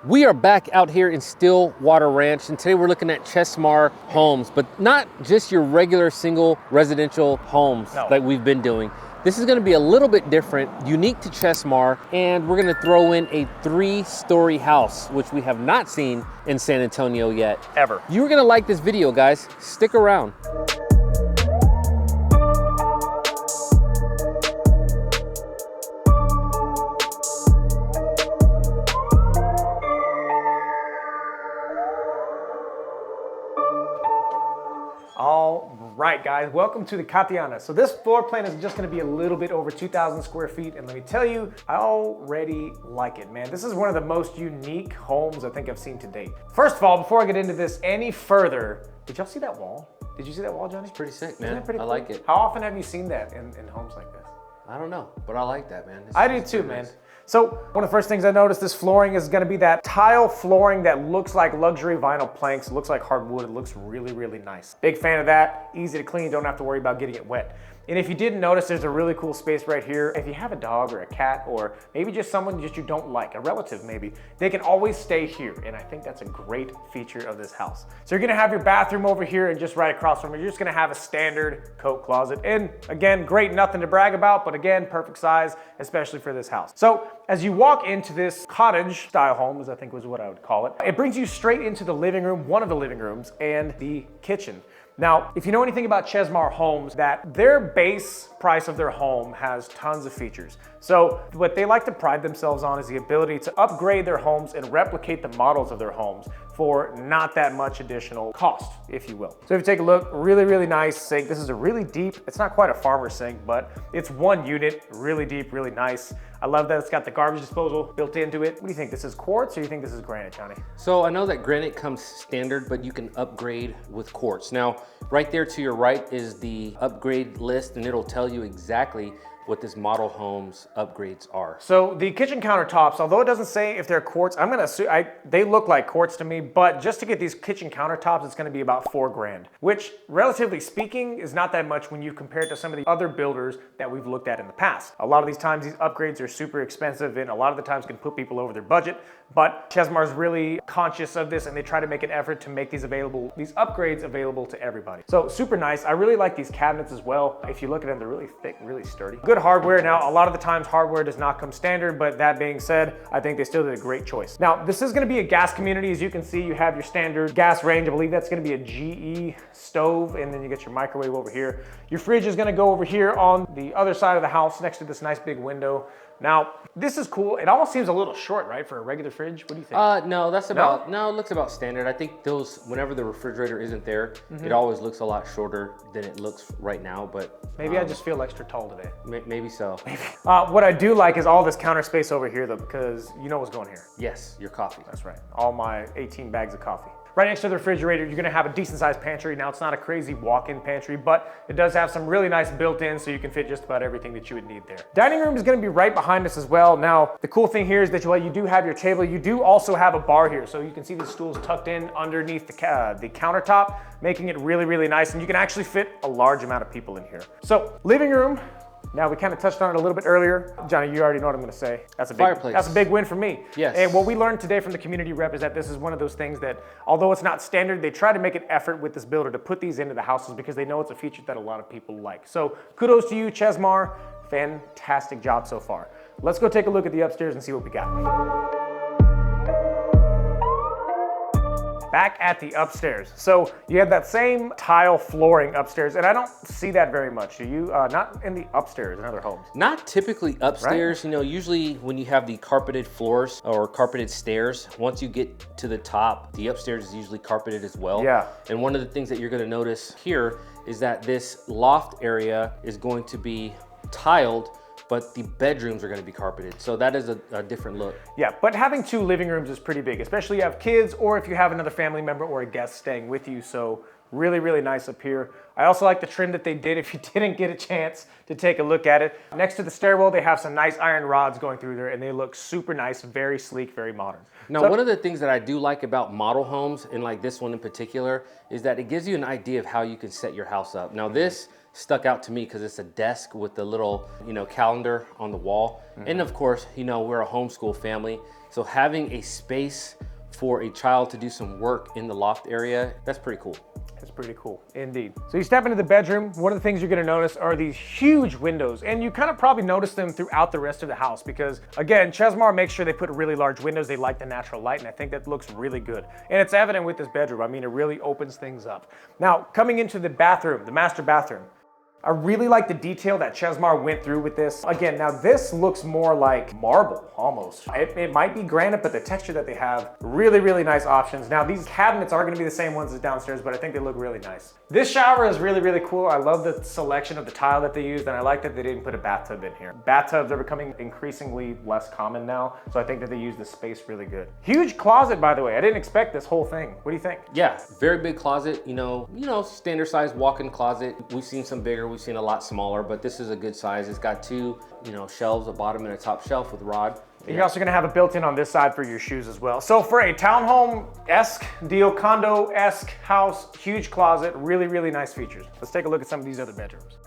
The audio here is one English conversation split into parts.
We are back out here in Stillwater Ranch, and today we're looking at Chesmar homes, but not just your regular single residential homes like we've been doing. This is gonna be a little bit different, unique to Chesmar, and we're gonna throw in a 3-story house, which we have not seen in San Antonio yet. Ever. You're gonna like this video, guys. Stick around. All right, guys, welcome to the Catiana. So this floor plan is just gonna be a little bit over 2,000 square feet, and let me tell you, I already like it, man. This is one of the most unique homes I think I've seen to date. First of all, before I get into this any further, did y'all see that wall? Did you see that wall, Johnny? It's pretty sick, man. Pretty I cool? like it. How often have you seen that in homes like this? I don't know, but I like that, man. I do too, man. So one of the first things I noticed, this flooring is gonna be that tile flooring that looks like luxury vinyl planks. It looks like hardwood. It looks really, really nice. Big fan of that. Easy to clean, don't have to worry about getting it wet. And if you didn't notice, there's a really cool space right here. If you have a dog or a cat, or maybe just someone that you don't like, a relative maybe, they can always stay here. And I think that's a great feature of this house. So you're gonna have your bathroom over here, and just right across from it, you're just gonna have a standard coat closet. And again, great, nothing to brag about, but again, perfect size, especially for this house. So as you walk into this cottage style home, as I think was what I would call it, it brings you straight into the living room, one of the living rooms, and the kitchen. Now, if you know anything about Chesmar homes, that their base price of their home has tons of features. So what they like to pride themselves on is the ability to upgrade their homes and replicate the models of their homes for not that much additional cost, if you will. So if you take a look, really, really nice sink. This is a really deep, it's not quite a farmer sink, but it's one unit, really deep, really nice. I love that it's got the garbage disposal built into it. What do you think? This is quartz, or you think this is granite, Johnny? So I know that granite comes standard, but you can upgrade with quartz. Now, right there to your right is the upgrade list, and it'll tell you exactly what this model home's upgrades are. So the kitchen countertops, although it doesn't say if they're quartz, I'm gonna assume, they look like quartz to me, but just to get these kitchen countertops, it's gonna be about $4 grand, which relatively speaking is not that much when you compare it to some of the other builders that we've looked at in the past. A lot of these times, these upgrades are super expensive, and a lot of the times can put people over their budget, but Chesmar's really conscious of this, and they try to make an effort to make these upgrades available to everybody. So super nice. I really like these cabinets as well. If you look at them, they're really thick, really sturdy. Good hardware. Now, a lot of the times hardware does not come standard, but that being said, I think they still did a great choice. Now, this is gonna be a gas community. As you can see, you have your standard gas range. I believe that's gonna be a GE stove, and then you get your microwave over here. Your fridge is gonna go over here on the other side of the house next to this nice big window. Now, this is cool. It almost seems a little short, right, for a regular fridge? What do you think? No, that's about, no, it looks about standard. I think those, whenever the refrigerator isn't there, it always looks a lot shorter than it looks right now, but. Maybe I just feel extra tall today. Maybe so. What I do like is all this counter space over here, though, because you know what's going here. Yes, your coffee. That's right. All my 18 bags of coffee. Right next to the refrigerator, you're gonna have a decent sized pantry. Now, it's not a crazy walk-in pantry, but it does have some really nice built-in, so you can fit just about everything that you would need there. Dining room is gonna be right behind us as well. Now, the cool thing here is that while you do have your table, you do also have a bar here. So you can see these stools tucked in underneath the countertop, making it really, really nice. And you can actually fit a large amount of people in here. So, living room. Now, we kind of touched on it a little bit earlier. Johnny, you already know what I'm gonna say. That's a fireplace. That's a big win for me. Yes. And what we learned today from the community rep is that this is one of those things that, although it's not standard, they try to make an effort with this builder to put these into the houses because they know it's a feature that a lot of people like. So kudos to you, Chesmar. Fantastic job so far. Let's go take a look at the upstairs and see what we got. Back at the upstairs. So you have that same tile flooring upstairs, and I don't see that very much. Do you? Not in the upstairs in other homes. Not typically upstairs. Right? You know, usually when you have the carpeted floors or carpeted stairs, once you get to the top, the upstairs is usually carpeted as well. Yeah. And one of the things that you're gonna notice here is that this loft area is going to be tiled, but the bedrooms are gonna be carpeted. So that is a different look. Yeah, but having 2 living rooms is pretty big, especially if you have kids or if you have another family member or a guest staying with you. So really, really nice up here. I also like the trim that they did if you didn't get a chance to take a look at it. Next to the stairwell, they have some nice iron rods going through there, and they look super nice, very sleek, very modern. Now, one of the things that I do like about model homes, and like this one in particular, is that it gives you an idea of how you can set your house up. Now this stuck out to me because it's a desk with the little, calendar on the wall. And of course, we're a homeschool family. So having a space for a child to do some work in the loft area, that's pretty cool. It's pretty cool, indeed. So you step into the bedroom, one of the things you're gonna notice are these huge windows, and you kind of probably notice them throughout the rest of the house because, again, Chesmar makes sure they put really large windows. They like the natural light, and I think that looks really good. And it's evident with this bedroom. I mean, it really opens things up. Now, coming into the bathroom, the master bathroom, I really like the detail that Chesmar went through with this. Again, now this looks more like marble, almost. It might be granite, but the texture that they have, really, really nice options. Now these cabinets are gonna be the same ones as downstairs, but I think they look really nice. This shower is really, really cool. I love the selection of the tile that they used, and I like that they didn't put a bathtub in here. Bathtubs are becoming increasingly less common now, so I think that they use the space really good. Huge closet, by the way. I didn't expect this whole thing. What do you think? Yeah, very big closet, you know, standard size walk-in closet. We've seen some bigger, we've seen a lot smaller, but this is a good size. It's got two, shelves, a bottom and a top shelf with rod. You're also gonna have a built-in on this side for your shoes as well. So for a townhome-esque deal, condo-esque house, huge closet, really, really nice features. Let's take a look at some of these other bedrooms.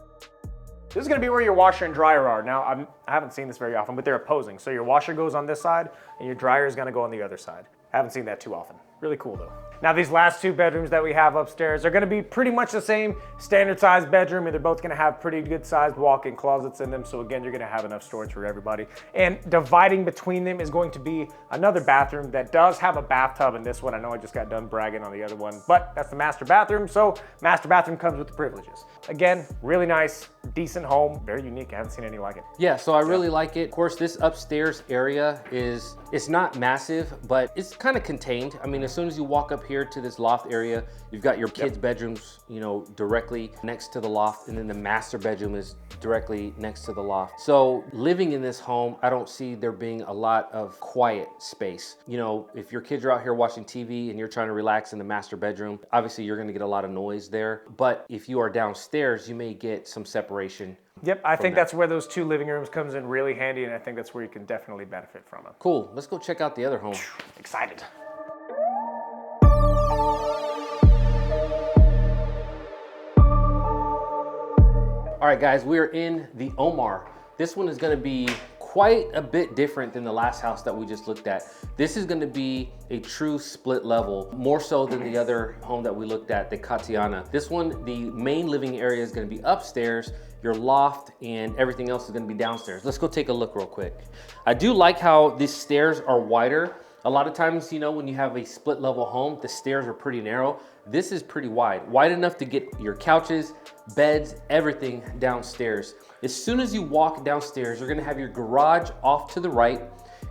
This is gonna be where your washer and dryer are. Now, I haven't seen this very often, but they're opposing. So your washer goes on this side and your dryer is gonna go on the other side. I haven't seen that too often. Really cool though. Now these last two bedrooms that we have upstairs are gonna be pretty much the same standard sized bedroom, and they're both gonna have pretty good sized walk-in closets in them. So again, you're gonna have enough storage for everybody. And dividing between them is going to be another bathroom that does have a bathtub in this one. I know I just got done bragging on the other one, but that's the master bathroom. So master bathroom comes with the privileges. Again, really nice, decent home, very unique. I haven't seen anything like it. Yeah, so I really like it. Of course, this upstairs area it's not massive, but it's kind of contained. I mean, as soon as you walk up here to this loft area, you've got your kids' bedrooms, directly next to the loft, and then the master bedroom is directly next to the loft. So living in this home, I don't see there being a lot of quiet space. If your kids are out here watching TV and you're trying to relax in the master bedroom, obviously you're gonna get a lot of noise there. But if you are downstairs, you may get some separation. Yep, I think that's where those two living rooms comes in really handy, and I think that's where you can definitely benefit from them. Cool, let's go check out the other home. Excited. All right, guys, we are in the Omar. This one is gonna be quite a bit different than the last house that we just looked at. This is gonna be a true split level, more so than the other home that we looked at, the Catiana. This one, the main living area is gonna be upstairs, your loft and everything else is gonna be downstairs. Let's go take a look real quick. I do like how these stairs are wider. A lot of times, when you have a split level home, the stairs are pretty narrow. This is pretty wide enough to get your couches, beds, everything downstairs. As soon as you walk downstairs, you're gonna have your garage off to the right,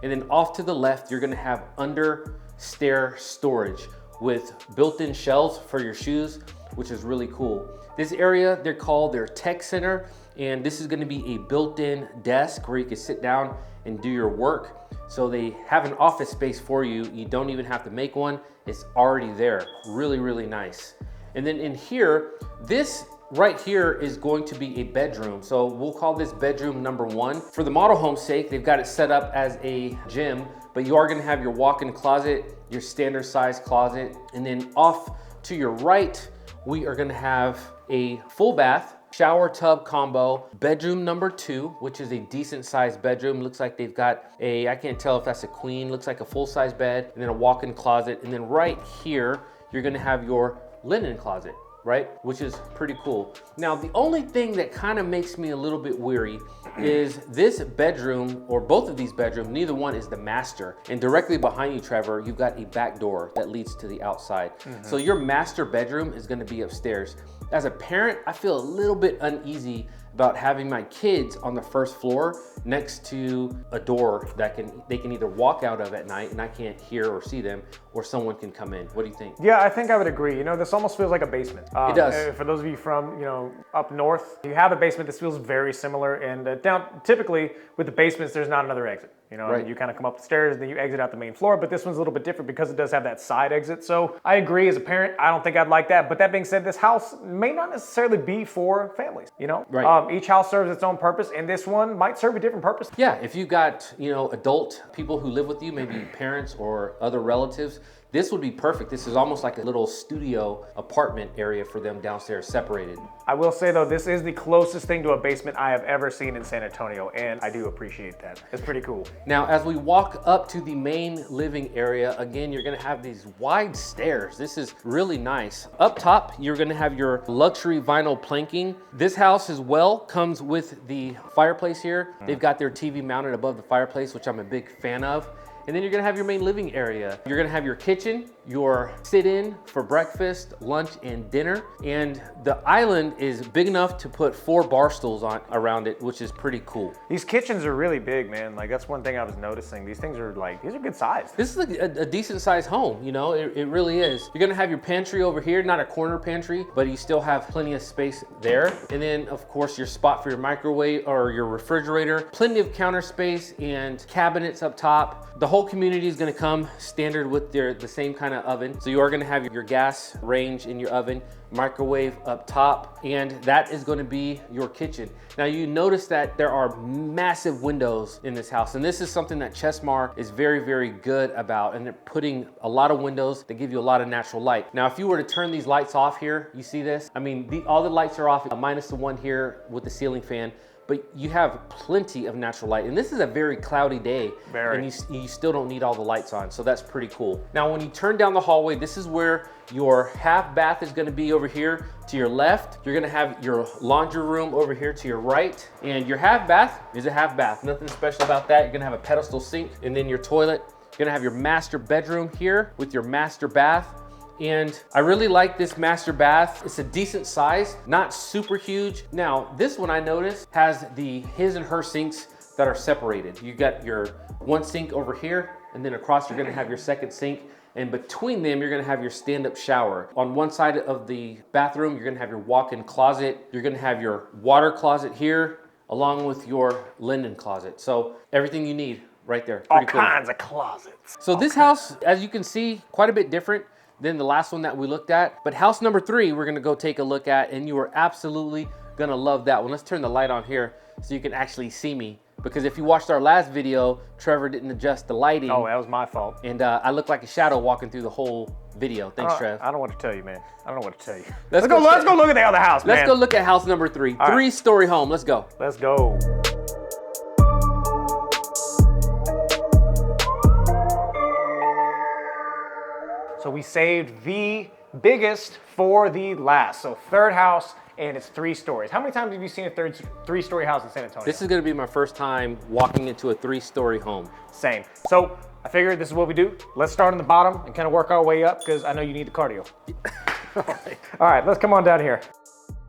and then off to the left, you're gonna have under stair storage with built-in shelves for your shoes, which is really cool. This area, they're called their tech center, and this is gonna be a built-in desk where you can sit down and do your work. So they have an office space for you. You don't even have to make one. It's already there. Really, really nice. And then in here, this right here is going to be a bedroom. So we'll call this bedroom number 1. For the model home's sake, they've got it set up as a gym, but you are gonna have your walk-in closet, your standard size closet, and then off to your right, we are gonna have a full bath, shower tub combo, bedroom number 2, which is a decent sized bedroom. Looks like they've got I can't tell if that's a queen, looks like a full size bed, and then a walk-in closet. And then right here, you're gonna have your linen closet, right? Which is pretty cool. Now, the only thing that kind of makes me a little bit weary is this bedroom, or both of these bedrooms, neither one is the master. And directly behind you, Trevor, you've got a back door that leads to the outside. So your master bedroom is gonna be upstairs. As a parent, I feel a little bit uneasy about having my kids on the first floor next to a door that they can either walk out of at night and I can't hear or see them, or someone can come in. What do you think? Yeah, I think I would agree. This almost feels like a basement. It does. For those of you from, up north, you have a basement. This feels very similar. And down, typically with the basements, there's not another exit. Right. You kind of come up the stairs and then you exit out the main floor, but this one's a little bit different because it does have that side exit. So I agree, as a parent, I don't think I'd like that. But that being said, this house may not necessarily be for families, Right. Each house serves its own purpose, and this one might serve a different purpose. Yeah, if you got, adult people who live with you, maybe parents or other relatives, this would be perfect. This is almost like a little studio apartment area for them downstairs, separated. I will say though, this is the closest thing to a basement I have ever seen in San Antonio, and I do appreciate that. It's pretty cool. Now, as we walk up to the main living area, again, you're gonna have these wide stairs. This is really nice. Up top, you're gonna have your luxury vinyl planking. This house as well comes with the fireplace here. They've got their TV mounted above the fireplace, which I'm a big fan of. And then you're gonna have your main living area. You're gonna have your kitchen, your sit-in for breakfast, lunch, and dinner. And the island is big enough to put 4 bar stools on around it, which is pretty cool. These kitchens are really big, man. Like, that's one thing I was noticing. These things are like, these are good sized. This is a decent sized home, you know, it really is. You're gonna have your pantry over here, not a corner pantry, but you still have plenty of space there. And then of course your spot for your microwave or your refrigerator, plenty of counter space and cabinets up top. The whole community is gonna come standard with the same kind of oven. So you are gonna have your gas range in your oven, microwave up top, and that is gonna be your kitchen. Now you notice that there are massive windows in this house, and this is something that Chesmar is very, very good about, and they're putting a lot of windows that give you a lot of natural light. Now, if you were to turn these lights off here, you see this? I mean, all the lights are off, minus the one here with the ceiling fan, but you have plenty of natural light. And this is a very cloudy day, and you still don't need all the lights on, so that's pretty cool. Now, when you turn down the hallway, this is where your half bath is gonna be over here to your left. You're gonna have your laundry room over here to your right, and your half bath is a half bath. Nothing special about that. You're gonna have a pedestal sink, and then your toilet. You're gonna have your master bedroom here with your master bath. And I really like this master bath. It's a decent size, not super huge. Now, this one I noticed has his and her sinks that are separated. You got your one sink over here, and then across you're gonna have your second sink. And between them, you're gonna have your stand-up shower. On one side of the bathroom, you're gonna have your walk-in closet. You're gonna have your water closet here, along with your linen closet. So everything you need right there. All kinds of closets. So this house, as you can see, quite a bit different than the last one that we looked at. But house number 3, we're gonna go take a look at, and you are absolutely gonna love that one. Let's turn the light on here so you can actually see me. Because if you watched our last video, Trevor didn't adjust the lighting. Oh, that was my fault. And I look like a shadow walking through the whole video. Thanks, Trev. I don't know what to tell you, man. I don't know what to tell you. Let's go look at the other house, man. Let's go look at house number 3. All right. 3-story home. Let's go. Let's go. So we saved the biggest for the last. So third house, and it's 3 stories. How many times have you seen a 3-story house in San Antonio? This is gonna be my first time walking into a 3-story home. Same. So I figured this is what we do. Let's start on the bottom and kind of work our way up, because I know you need the cardio. All right, let's come on down here.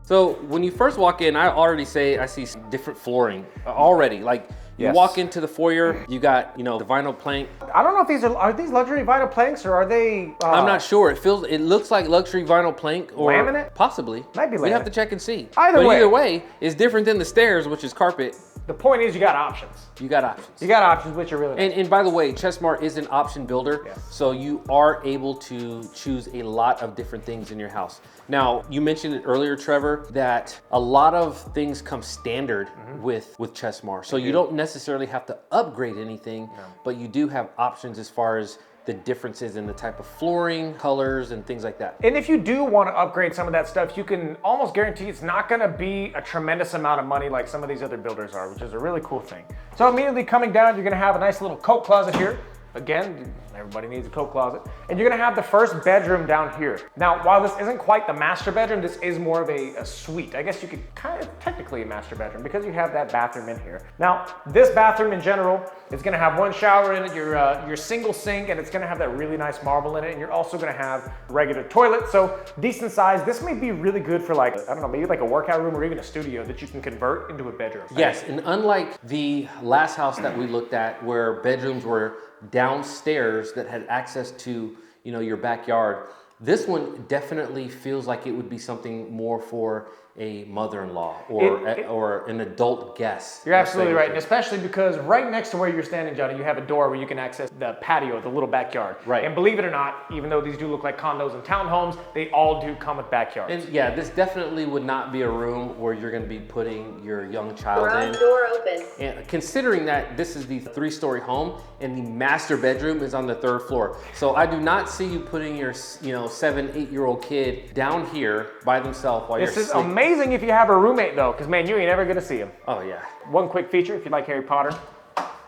So when you first walk in, I already say I see some different flooring already. Like, you walk into the foyer, you got, you know, the vinyl plank. I don't know if are these luxury vinyl planks, or are they? I'm not sure. It looks like luxury vinyl plank, or laminate? Possibly. Might be laminate. We have to check and see. Either way, it's different than the stairs, which is carpet. The point is, you got options. You got options. You got options, which are really nice. And by the way, Chesmar is an option builder, so you are able to choose a lot of different things in your house. Now, you mentioned it earlier, Trevor, that a lot of things come standard with Chesmar, so you don't necessarily have to upgrade anything, but you do have options as far as the differences in the type of flooring, colors, and things like that. And if you do want to upgrade some of that stuff, you can almost guarantee it's not going to be a tremendous amount of money like some of these other builders are, which is a really cool thing. So immediately coming down, you're going to have a nice little coat closet here. Again, everybody needs a coat closet. And you're gonna have the first bedroom down here. Now, while this isn't quite the master bedroom, this is more of a suite. I guess you could kind of technically a master bedroom, because you have that bathroom in here. Now, this bathroom in general is gonna have one shower in it, your single sink, and it's gonna have that really nice marble in it. And you're also gonna have regular toilet. So decent size. This may be really good for, like, I don't know, maybe like a workout room or even a studio that you can convert into a bedroom. Yes, and unlike the last house that we looked at, where bedrooms were downstairs that had access to, you know, your backyard, this one definitely feels like it would be something more for a mother-in-law or an adult guest. You're absolutely right, and especially because right next to where you're standing, Johnny, you have a door where you can access the patio, the little backyard. Right. And believe it or not, even though these do look like condos and townhomes, they all do come with backyards. And yeah, this definitely would not be a room where you're going to be putting your young child in. Door open. And considering that this is the 3-story home and the master bedroom is on the 3rd floor, so I do not see you putting your 7-8-year-old kid down here by themselves while you're This is sleeping. amazing if you have a roommate though, because man, you ain't ever gonna see him. Oh yeah. One quick feature, if you like Harry Potter,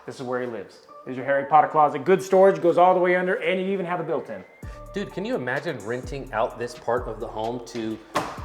this is where he lives. There's your Harry Potter closet. Good storage, goes all the way under, and you even have a built-in. Dude, can you imagine renting out this part of the home to,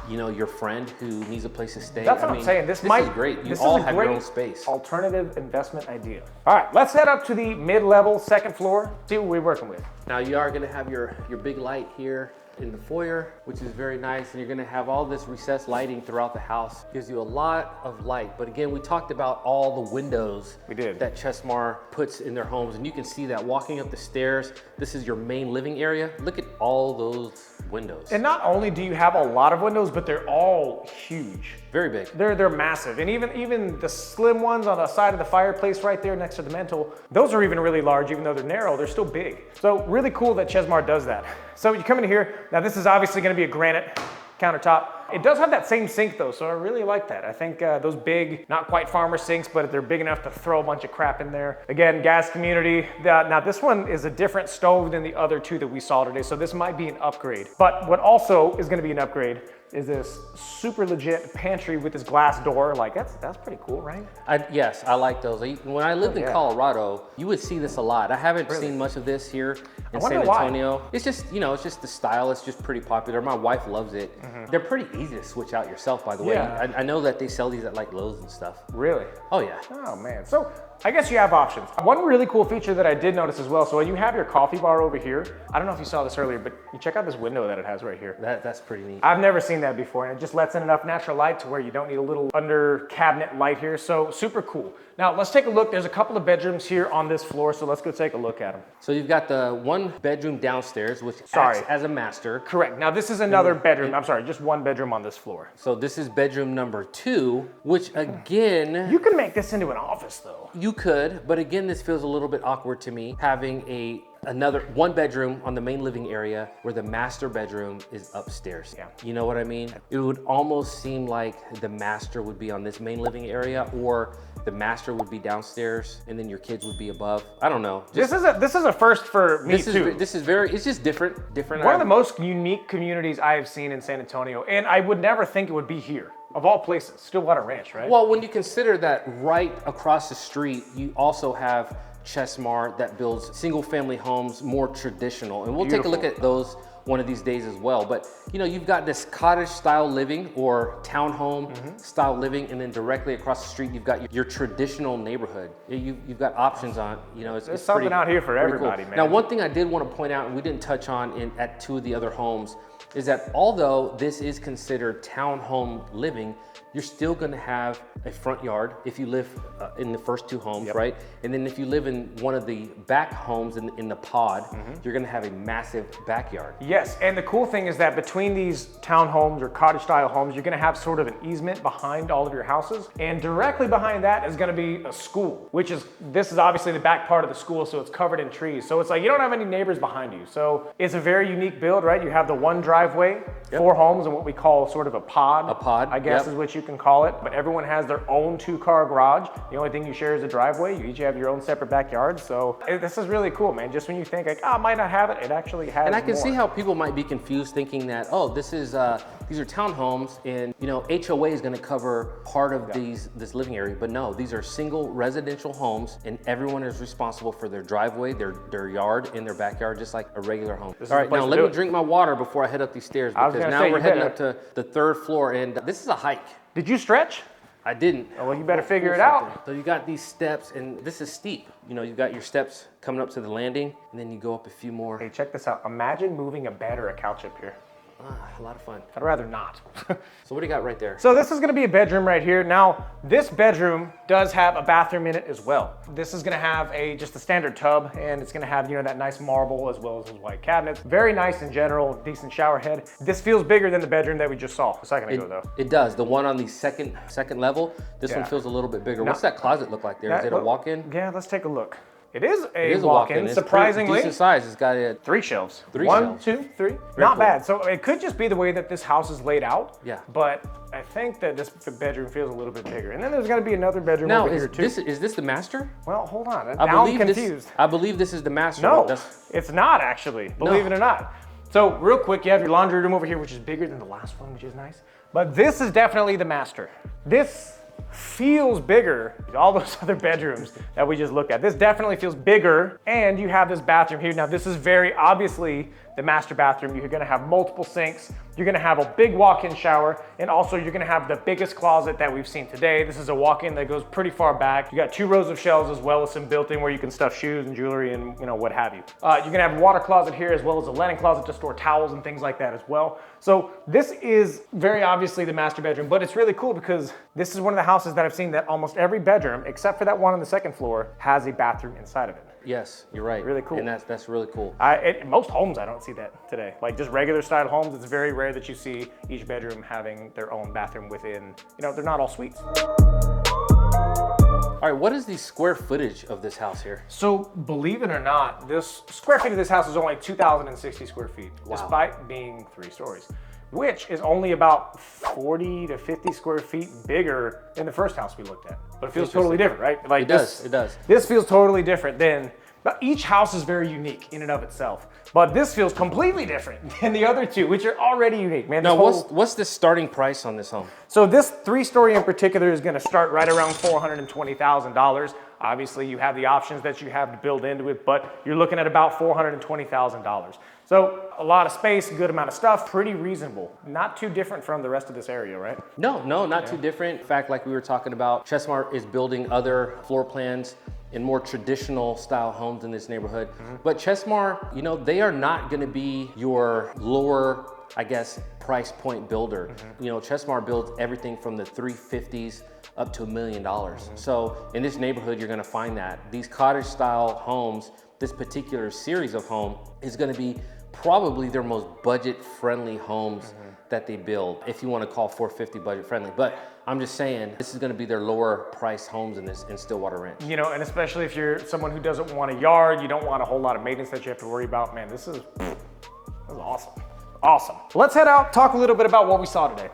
you know, your friend who needs a place to stay? That's what I'm saying. This is great. You all have your own space. Alternative investment idea. All right, let's head up to the mid-level second floor, see what we're working with. Now you are gonna have your big light here in the foyer, which is very nice, and you're gonna have all this recessed lighting throughout the house. Gives you a lot of light, but again, we talked about all the windows that Chesmar puts in their homes, and you can see that walking up the stairs. This is your main living area. Look at all those windows. And not only do you have a lot of windows, but they're all huge. Very big. They're massive, and even the slim ones on the side of the fireplace right there next to the mantle, those are even really large. Even though they're narrow, they're still big. So really cool that Chesmar does that. So you come in here, now this is obviously gonna be a granite countertop. It does have that same sink though, so I really like that. I think those big, not quite farmer sinks, but they're big enough to throw a bunch of crap in there. Again, gas community. Now this one is a different stove than the other two that we saw today, so this might be an upgrade. But what also is gonna be an upgrade is this super legit pantry with this glass door. Like that's pretty cool, right? Yes, I like those. When I lived in Colorado, you would see this a lot. I haven't seen much of this here in San Antonio. Why? It's just, you know, it's just the style. It's just pretty popular. My wife loves it. They're pretty easy to switch out yourself, by the way. I know that they sell these at like Lowe's and stuff. Really? Oh yeah. Oh man. So I guess you have options. One really cool feature that I did notice as well, so when you have your coffee bar over here, I don't know if you saw this earlier, but you check out this window that it has right here. That's pretty neat. I've never seen that before, and it just lets in enough natural light to where you don't need a little under cabinet light here, so super cool. Now let's take a look. There's a couple of bedrooms here on this floor, so let's go take a look at them. So you've got the one bedroom downstairs, which acts as a master. Correct. Now this is another bedroom. I'm sorry, just one bedroom on this floor. So this is bedroom number 2, which again... You can make this into an office though. You could, but again, this feels a little bit awkward to me, having another one bedroom on the main living area where the master bedroom is upstairs. Yeah. You know what I mean? It would almost seem like the master would be on this main living area, or the master would be downstairs and then your kids would be above. I don't know. This is a first for me too. This is very, it's just different. One of the most unique communities I have seen in San Antonio, and I would never think it would be here. Of all places, Stillwater Ranch, right? Well, when you consider that right across the street, you also have Chesmar that builds single family homes, more traditional. And we'll take a look at those one of these days as well. But you know, you've got this cottage style living or townhome style living, and then directly across the street, you've got your traditional neighborhood. You've got options on, you know, there's something out here for everybody, cool. man. Now, one thing I did want to point out, and we didn't touch on at 2 of the other homes, is that although this is considered townhome living, you're still gonna have a front yard if you live in the first 2 homes, right? And then if you live in one of the back homes in the pod, you're gonna have a massive backyard. Yes, and the cool thing is that between these townhomes or cottage style homes, you're gonna have sort of an easement behind all of your houses. And directly behind that is gonna be a school, this is obviously the back part of the school, so it's covered in trees. So it's like you don't have any neighbors behind you. So it's a very unique build, right? You have the one driveway, 4 homes, and what we call sort of a pod. A pod, I guess is what you can call it. But everyone has their own 2-car garage. The only thing you share is a driveway. You each have your own separate backyard. So this is really cool, man. Just when you think like, I might not have it, it actually has. And I can see how people might be confused thinking that, oh, this is these are townhomes, and you know, HOA is going to cover part of this living area. But no, these are single residential homes, and everyone is responsible for their driveway, their yard, and their backyard, just like a regular home. All right, now let me drink my water before I head up these stairs, because now we're heading up to the 3rd floor, and this is a hike. Did you stretch? I didn't. Oh, well, you better figure it out. So you got these steps, and this is steep. You know, you got your steps coming up to the landing, and then you go up a few more. Hey, check this out. Imagine moving a bed or a couch up here. A lot of fun. I'd rather not. So what do you got right there? So this is gonna be a bedroom right here. Now, this bedroom does have a bathroom in it as well. This is gonna have just a standard tub, and it's gonna have, you know, that nice marble as well as those white cabinets. Very nice in general, decent shower head. This feels bigger than the bedroom that we just saw a second ago though. It does. The one on the second level, this one feels a little bit bigger. What's that closet look like there? Is it a walk-in? Yeah, let's take a look. It is a walk-in, surprisingly. Decent size. It's got 3 shelves. 3 1, shelves. 2, 3. Very Not cool. bad. So it could just be the way that this house is laid out. Yeah. But I think that this bedroom feels a little bit bigger. And then there's going to be another bedroom over here too. Is this the master? Well, hold on. Now I'm confused. I believe this is the master. No, it's not actually. Believe it or not. So real quick, you have your laundry room over here, which is bigger than the last one, which is nice. But this is definitely the master. This feels bigger than all those other bedrooms that we just looked at. This definitely feels bigger, and you have this bathroom here. Now, this is very obviously the master bathroom. You're gonna have multiple sinks. You're gonna have a big walk-in shower, and also you're gonna have the biggest closet that we've seen today. This is a walk-in that goes pretty far back. You got 2 rows of shelves as well as some built-in where you can stuff shoes and jewelry and what have you. You're gonna have a water closet here as well as a linen closet to store towels and things like that as well. So this is very obviously the master bedroom, but it's really cool because this is one of the houses that I've seen that almost every bedroom, except for that one on the 2nd floor, has a bathroom inside of it. Yes, you're right. Really cool. And that's really cool. Most homes, I don't see that today. Like just regular style homes, it's very rare that you see each bedroom having their own bathroom within, they're not all suites. All right, what is the square footage of this house here? So believe it or not, this square feet of this house is only 2,060 square feet, despite being 3 stories, which is only about 40 to 50 square feet bigger than the first house we looked at. But it feels totally different, right? Like it does. This feels totally different than, but each house is very unique in and of itself. But this feels completely different than the other 2, which are already unique, man. Now, what's the starting price on this home? So this 3-story in particular is gonna start right around $420,000. Obviously, you have the options that you have to build into it, but you're looking at about $420,000. So a lot of space, good amount of stuff, pretty reasonable. Not too different from the rest of this area, right? No, not too different. In fact, like we were talking about, Chesmar is building other floor plans in more traditional style homes in this neighborhood. But Chesmar, they are not gonna be your lower, I guess, price point builder. Chesmar builds everything from the 350s up to $1 million. So in this neighborhood, you're gonna find that. These cottage style homes, this particular series of home is gonna be probably their most budget friendly homes that they build, if you wanna call 450 budget friendly. But I'm just saying, this is gonna be their lower price homes in Stillwater Ranch. And especially if you're someone who doesn't want a yard, you don't want a whole lot of maintenance that you have to worry about, man, this is awesome. Awesome. Let's head out, talk a little bit about what we saw today.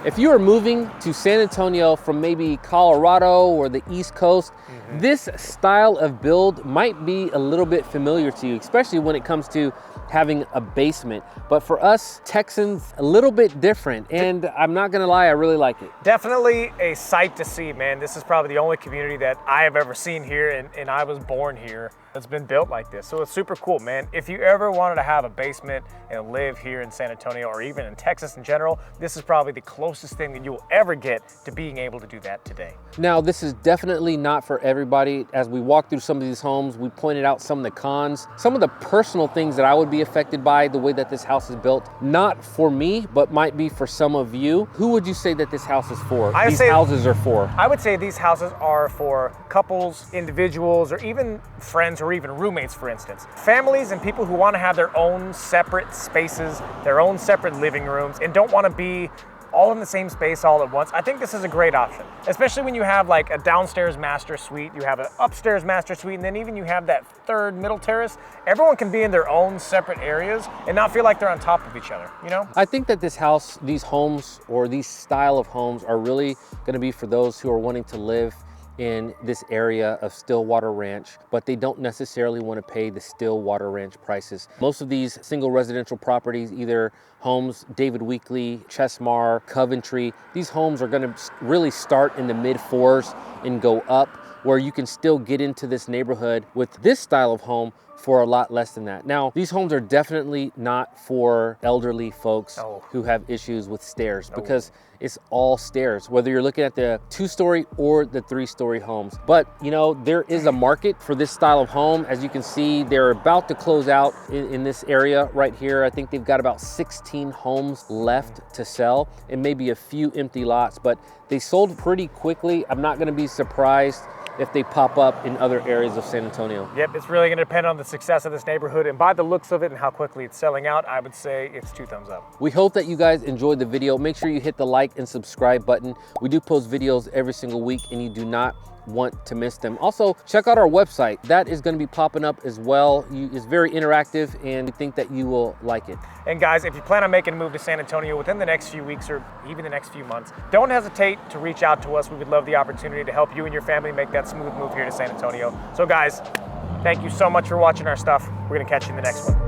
If you are moving to San Antonio from maybe Colorado or the East Coast, this style of build might be a little bit familiar to you, especially when it comes to having a basement. But for us Texans, a little bit different. And I'm not gonna lie, I really like it. Definitely a sight to see, man. This is probably the only community that I have ever seen here, and I was born here, that's been built like this. So it's super cool, man. If you ever wanted to have a basement and live here in San Antonio or even in Texas in general, this is probably the closest thing that you'll ever get to being able to do that today. Now, this is definitely not for everybody. As we walk through some of these homes, we pointed out some of the cons, some of the personal things that I would be affected by the way that this house is built. Not for me, but might be for some of you. Who would you say that this house is for? These houses are for? I would say these houses are for couples, individuals, or even friends or even roommates, for instance. Families and people who want to have their own separate spaces, their own separate living rooms, and don't want to be all in the same space all at once. I think this is a great option, especially when you have like a downstairs master suite, you have an upstairs master suite, and then even you have that 3rd middle terrace. Everyone can be in their own separate areas and not feel like they're on top of each other, I think that this house, these homes, or these style of homes are really gonna be for those who are wanting to live in this area of Stillwater Ranch, but they don't necessarily want to pay the Stillwater Ranch prices. Most of these single residential properties, either homes, David Weekley, Chesmar, Coventry, these homes are going to really start in the mid-4s and go up, where you can still get into this neighborhood with this style of home for a lot less than that. Now, these homes are definitely not for elderly folks who have issues with stairs, because it's all stairs, whether you're looking at the 2-story or the 3-story homes. But there is a market for this style of home. As you can see, they're about to close out in this area right here. I think they've got about 16 homes left to sell and maybe a few empty lots, but they sold pretty quickly. I'm not gonna be surprised if they pop up in other areas of San Antonio. Yep, it's really gonna depend on the success of this neighborhood, and by the looks of it and how quickly it's selling out, I would say it's 2 thumbs up. We hope that you guys enjoyed the video. Make sure you hit the like and subscribe button. We do post videos every single week, and you do not want to miss them. Also, check out our website. That is gonna be popping up as well. It's very interactive, and we think that you will like it. And guys, if you plan on making a move to San Antonio within the next few weeks or even the next few months, don't hesitate to reach out to us. We would love the opportunity to help you and your family make that smooth move here to San Antonio. So guys, thank you so much for watching our stuff. We're gonna catch you in the next one.